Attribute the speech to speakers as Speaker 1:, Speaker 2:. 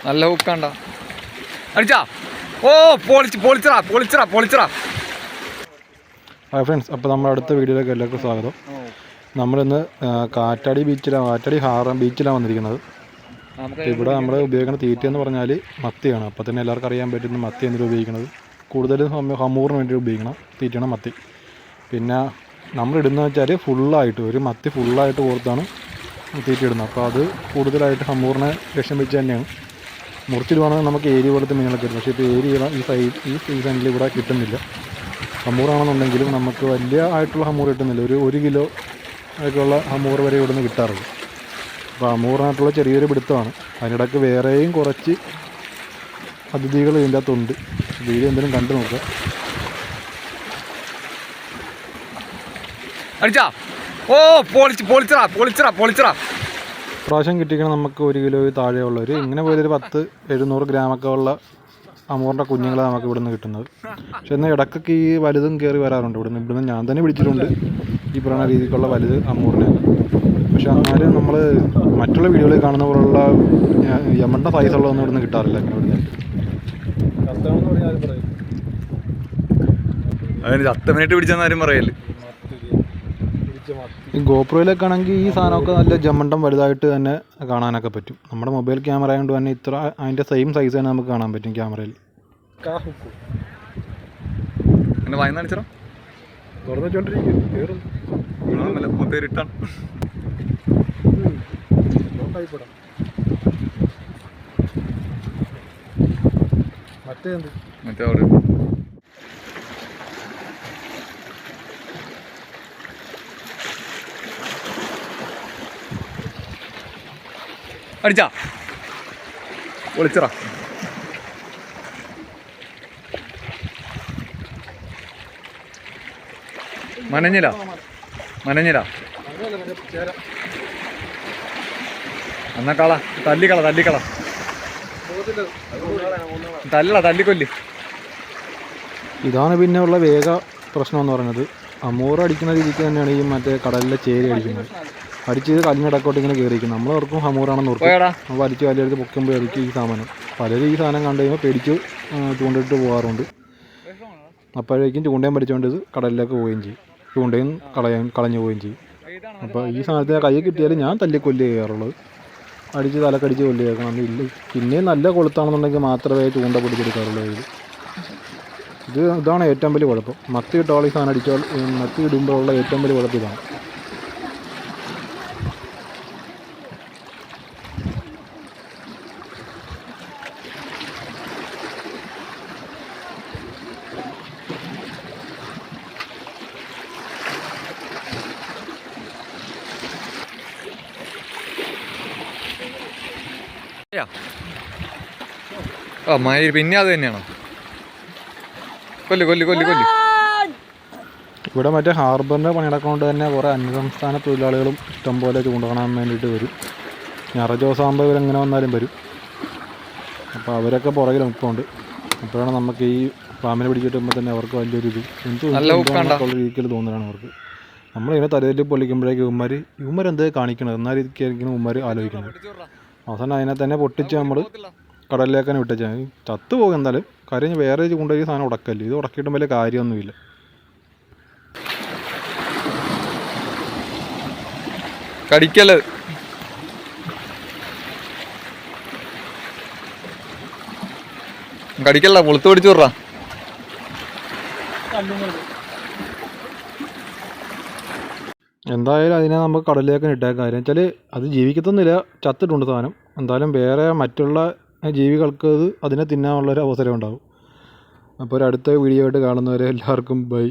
Speaker 1: നല്ല ഹുക്കാണ്ട അടിച്ചാ. ഓ പൊളിച്ചറാ.
Speaker 2: Hi friends, അപ്പോൾ നമ്മുടെ അടുത്ത വീഡിയോയിലേക്ക് എല്ലാവർക്കും സ്വാഗതം. നമ്മളിന്ന് കാറ്റാടി ബീച്ചിലാണ് വന്നിരിക്കുന്നത്. ഇവിടെ നമ്മൾ ഉപയോഗിക്കുന്ന തീറ്റ എന്ന് പറഞ്ഞാൽ മത്തിയാണ്. അപ്പോൾ തന്നെ എല്ലാവർക്കും അറിയാൻ പറ്റുന്ന മത്തി എന്തിനും ഉപയോഗിക്കുന്നത് കൂടുതലും ഹമൂറിന് വേണ്ടി ഉപയോഗിക്കണം തീറ്റയാണ് മത്തി. പിന്നെ നമ്മളിടുന്നത് വെച്ചാൽ ഫുള്ളായിട്ട് ഒരു മത്തി ഫുള്ളായിട്ട് കോർത്താണ് തീറ്റ ഇടുന്നത്. അപ്പോൾ അത് കൂടുതലായിട്ട് ഹമൂറിനെ ലക്ഷ്യം വെച്ച് തന്നെയാണ്. മുറിച്ചിടുവാണെങ്കിൽ നമുക്ക് ഏരി പോലത്തെ മീനുകളൊക്കെ കിട്ടും. പക്ഷേ ഇപ്പോൾ ഏരി ഈ സീസണിൽ ഇവിടെ കിട്ടുന്നില്ല. ഹമൂറാണെന്നുണ്ടെങ്കിലും നമുക്ക് വലിയ ആയിട്ടുള്ള ഹമൂർ കിട്ടുന്നില്ല. ഒരു കിലോ ഒക്കെയുള്ള ഹമൂർ വരെ ഇവിടെ നിന്ന് കിട്ടാറുള്ളൂ. അപ്പോൾ ഹമൂറിനായിട്ടുള്ള ചെറിയൊരു പിടുത്തമാണ്. അതിനിടയ്ക്ക് വേറെയും കുറച്ച് അതിഥികൾ ഇതിൻ്റെ അകത്തുണ്ട്. വീഡിയോ എന്തെങ്കിലും കണ്ടു നോക്കുക.
Speaker 1: അടിച്ചാ. ഓ പൊളിച്ചറാ.
Speaker 2: പ്രാവശ്യം കിട്ടിക്കണം നമുക്ക് 1 കിലോ താഴെയുള്ളവർ ഇങ്ങനെ പോയൊരു 10-700 ഗ്രാമൊക്കെ ഉള്ള അമൂറിൻ്റെ കുഞ്ഞുങ്ങളെ നമുക്ക് ഇവിടുന്ന് കിട്ടുന്നത്. പക്ഷെ എന്നാൽ ഇടയ്ക്കൊക്കെ ഈ വലുതും കയറി വരാറുണ്ട്. ഇവിടുന്ന് ഞാൻ തന്നെ പിടിച്ചിട്ടുണ്ട് ഈ പറയുന്ന രീതിക്കുള്ള വലുത് അമൂറിനെ. പക്ഷെ എന്നാലും നമ്മൾ മറ്റുള്ള വീഡിയോകളിൽ കാണുന്ന പോലുള്ള യമണ്ട സൈസുള്ളതൊന്നും ഇവിടുന്ന് കിട്ടാറില്ല. ഇങ്ങനെ
Speaker 1: അതിന് 10 മിനിറ്റ് പിടിച്ചെന്നാരും പറയല്ലേ.
Speaker 2: ഈ ഗോപ്രോയിലൊക്കെ ആണെങ്കിൽ ഈ സാധനമൊക്കെ നല്ല ജമണ്ടം വലുതായിട്ട് തന്നെ കാണാനൊക്കെ പറ്റും. നമ്മുടെ മൊബൈൽ ക്യാമറ ആയതുകൊണ്ട് തന്നെ അതിൻ്റെ സെയിം സൈസ് തന്നെ നമുക്ക് കാണാൻ പറ്റും ക്യാമറയിൽ.
Speaker 1: വായനടിച്ചോ തുറന്നുകൊണ്ടിരിക്കും. മറ്റേ അവിടെ അടിച്ചാ. പൊളിച്ചറാ. മനഞ്ഞില എന്നാ കള തല്ലിക്കള തല്ലിക്കൊല്ലി.
Speaker 2: ഇതാണ് പിന്നെ ഉള്ള വേഗ പ്രശ്നം എന്ന് പറയുന്നത്. അമൂറ് അടിക്കുന്ന രീതിക്ക് തന്നെയാണ് ഈ മറ്റേ കടലിലെ ചേരി അടിക്കുന്നത്. അടിച്ച് കല്ലിനടക്കോട്ട് ഇങ്ങനെ കയറിയിരിക്കും. നമ്മൾ ഓർക്കും ഹമൂറാണെന്ന് ഓർക്കും. അപ്പോൾ അടിച്ച് വലിയെടുത്ത് പൊക്കുമ്പോഴായിരിക്കും ഈ സാധനം. പലരും ഈ സാധനം കണ്ടു കഴിയുമ്പോൾ പേടിച്ച് ചൂണ്ടിട്ട് പോകാറുണ്ട്. അപ്പോഴേക്കും ചൂണ്ടയും പഠിച്ചുകൊണ്ട് ഇത് കടലിലേക്ക് പോവുകയും ചെയ്യും. ചൂണ്ടയും കളഞ്ഞു പോവുകയും ചെയ്യും. അപ്പോൾ ഈ സാധനത്തിന് കൈ കിട്ടിയാൽ ഞാൻ തല്ലിക്കൊല്ലി ചെയ്യാറുള്ളത്. അടിച്ച് തലക്കടിച്ച് കൊല്ലി കേൾക്കണം. ഇല്ല പിന്നെയും നല്ല കൊളുത്താണെന്നുണ്ടെങ്കിൽ മാത്രമേ ചൂണ്ട പിടിച്ചെടുക്കാറുള്ളൂ. ഇതാണ് ഏറ്റവും വലിയ കുഴപ്പം. മത്തി കിട്ടാനുള്ള ഈ സാധനം അടിച്ചാൽ മത്തി ഇടുമ്പോഴുള്ള ഏറ്റവും വലിയ കുഴപ്പം ഇതാണ്.
Speaker 1: പിന്നെ അത് തന്നെയാണോ? കൊല്ലി
Speaker 2: ഇവിടെ മറ്റേ ഹാർബറിൻ്റെ പണിയെടുക്കൊണ്ട് തന്നെ കുറേ അന്യസംസ്ഥാന തൊഴിലാളികളും ഇഷ്ടംപോലെ ചൂണ്ട കാണാൻ വേണ്ടിയിട്ട് വരും. ഞായറാഴ്ച ദിവസമാകുമ്പോൾ ഇവരെങ്ങനെ വന്നാലും വരും. അപ്പോൾ അവരൊക്കെ പുറകിൽ നിൽക്കുന്നുണ്ട്. അപ്പോഴാണ് നമുക്ക് ഈ പാമ്പിനെ പിടിച്ചിട്ടുമ്പോൾ തന്നെ അവർക്ക് വലിയൊരു എന്തുള്ള രീതിയിൽ തോന്നുന്നതാണ് അവർക്ക്. നമ്മളിങ്ങനെ തലയിൽ പൊള്ളിക്കുമ്പോഴേക്കും ഇവന്മാർ എന്ത് കാണിക്കണത് എന്നാ രീതിക്കായിരിക്കും ഇവന്മാർ ആലോചിക്കുന്നത്. അവസാനം അതിനെ തന്നെ പൊട്ടിച്ച് നമ്മൾ കടലിലേക്കാണ് വിട്ടേച്ചാൽ ചത്തു പോകും. എന്തായാലും കാര്യം വേറെ കൊണ്ടുപോയി സാധനം ഉടക്കല്ലേ. ഇത് ഉടക്കിയിട്ടും വലിയ കാര്യമൊന്നുമില്ല.
Speaker 1: കടിക്കല് പുളുത്ത് പിടിച്ചു വിടറാ.
Speaker 2: എന്തായാലും അതിനെ നമുക്ക് കടലിലേക്ക് ഇട്ടേക്കാം. കാര്യം വെച്ചാൽ അത് ജീവിക്കത്തൊന്നുമില്ല, ചത്തിട്ടുണ്ട് സാധനം. എന്തായാലും വേറെ മറ്റുള്ള ജീവികൾക്ക് അതിനെ തിന്നാനുള്ളൊരു അവസരം ഉണ്ടാകും. അപ്പോൾ ഒരു അടുത്ത വീഡിയോ ആയിട്ട് കാണുന്നവരെ എല്ലാവർക്കും ബൈ.